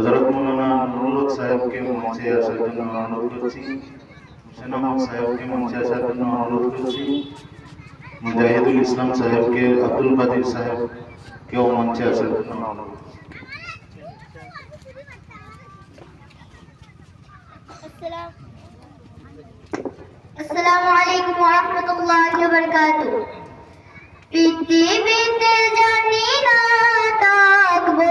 হযরত মাওলানা নুরুল হক সাহেবকে মঞ্চে আসার জন্য অনুরোধ করছি। হোসেন আহমদ সাহেবকে মঞ্চে আসার জন্য অনুরোধ করছি। মুজাহিদুল ইসলাম সাহেবকে, আব্দুল কাদির সাহেবকেও মঞ্চে আসার জন্য অনুরোধ করছি। আসসালামু আলাইকুম ওয়া রাহমাতুল্লাহি ওয়া বারাকাতুহু। পৃথিবীতে জানি না থাকবো